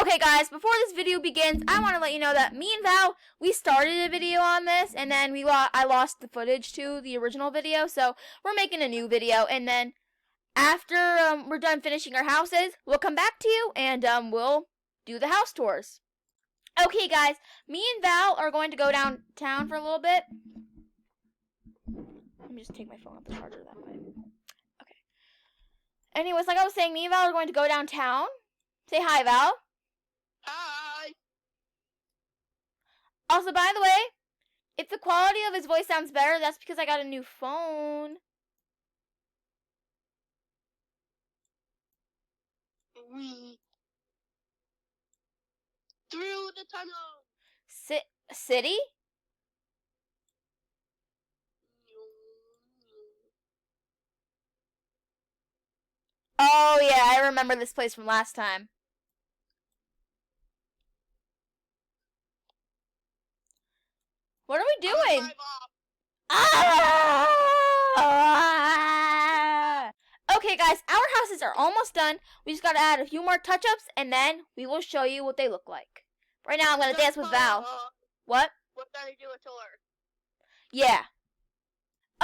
Okay guys, before this video begins, I want to let you know that me and Val, we started a video on this, and then I lost the footage to the original video, so we're making a new video, and then after we're done finishing our houses, we'll come back to you, and we'll do the house tours. Okay guys, me and Val are going to go downtown for a little bit. Let me just take my phone off the charger that way. Okay. Anyways, like I was saying, me and Val are going to go downtown. Say hi, Val. Hi! Also, by the way, if the quality of his voice sounds better, that's because I got a new phone. We through the tunnel. City? Oh yeah, I remember this place from last time. What are we doing? Ah! Okay guys, our houses are almost done. We just gotta add a few more touch-ups and then we will show you what they look like. Right now I'm gonna dance with Val. What? We're gonna do a tour. Yeah.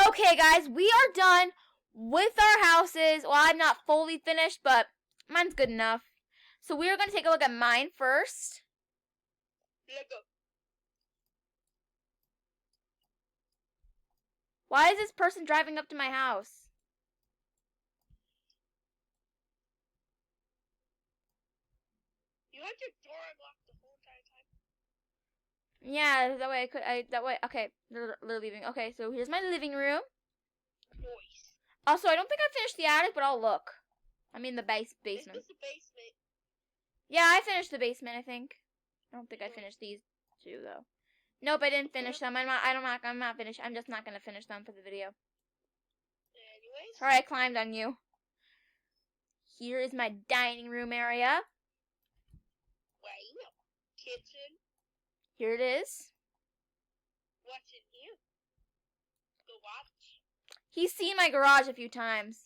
Okay guys, we are done with our houses. Well, I'm not fully finished, but mine's good enough. So we are gonna take a look at mine first. Lego. Why is this person driving up to my house? You had your door unlocked the whole entire time? Yeah, that way, okay, they're leaving. Okay, so here's my living room. Nice. Also, I don't think I finished the attic, but I'll look. I mean the basement. This is the basement. Yeah, I finished the basement, I think. I don't think I finished these two, though. Nope, I didn't finish them. I'm not finished. I'm just not gonna finish them for the video. Anyways. Sorry, I climbed on you. Here is my dining room area. Wow. Kitchen. Here it is. What's in here? Go watch. He's seen my garage a few times.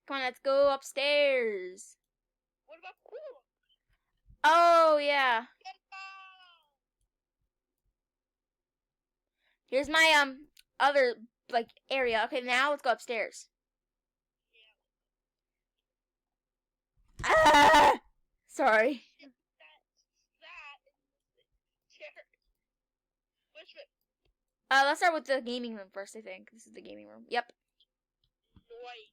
Come on, let's go upstairs. What about pool? Oh, yeah. Here's my, other, like, area. Okay, now let's go upstairs. Yeah. Ah! Sorry. Which one? Let's start with the gaming room first, I think. This is the gaming room. Yep. Nice.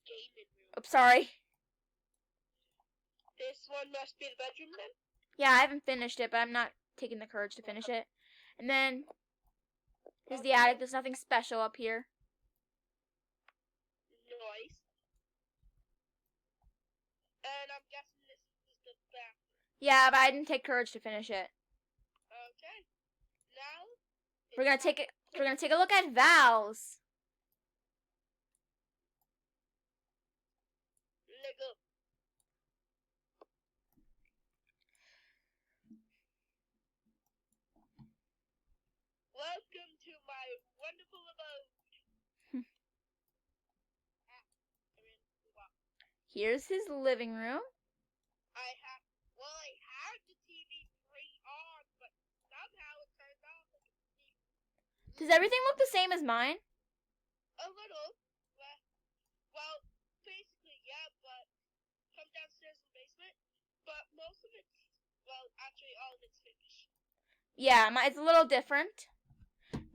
Gaming room. Oops, sorry. This one must be the bedroom then? Yeah, I haven't finished it, but I'm not taking the courage to finish it. And then, here's the attic. There's nothing special up here. Nice. And I'm guessing this is the bathroom. Yeah, but I didn't take courage to finish it. Okay. Now We're gonna take a look at Val's. Lego. Welcome to my wonderful abode. Here's his living room. I had the TV on, but somehow it turned off. Does everything look the same as mine? A little. Well, basically, yeah, but come downstairs in the basement. But most of it's, well, actually all of it's finished. Yeah, mine's a little different.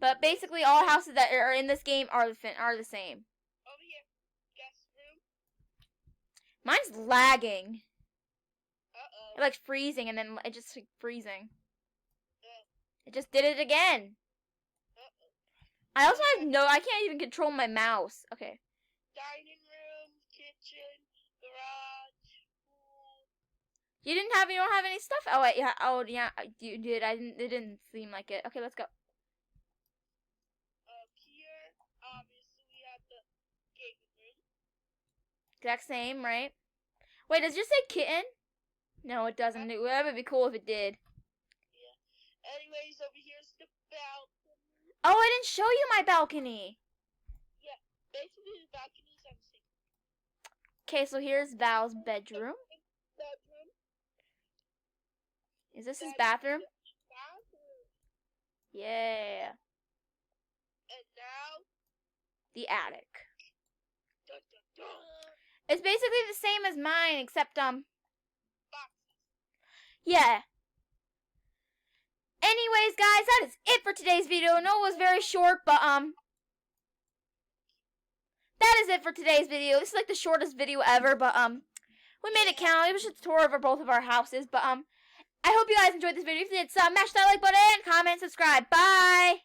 But basically all houses that are in this game are the same. Over here. Guest room. Mine's lagging. Uh-oh. It like freezing and then it just like freezing. Uh. It just did it again. Uh-oh. I also I can't even control my mouse. Okay. Dining room, kitchen, garage, pool. You don't have any stuff? Oh wait, yeah. Oh yeah, you did. It didn't seem like it. Okay, let's go. Up here, obviously we have the gaming room. Exact same, right? Wait, does it just say kitten? No, it doesn't. It would be cool if it did. Yeah. Anyways, over here's the balcony. Oh, I didn't show you my balcony. Yeah, basically the balconies are the same. Okay, so here's Val's bedroom. Is this his That's bathroom? the bathroom. Yeah. And now, The attic. dun, dun, dun, It's basically the same as mine, except, boxes. yeah. Anyways, guys, that is it for today's video. I know it was very short, but, that is it for today's video. This is like the shortest video ever, but, we made it count. It was just a tour over both of our houses, but, I hope you guys enjoyed this video. If you did, smash that like button, comment, subscribe. Bye!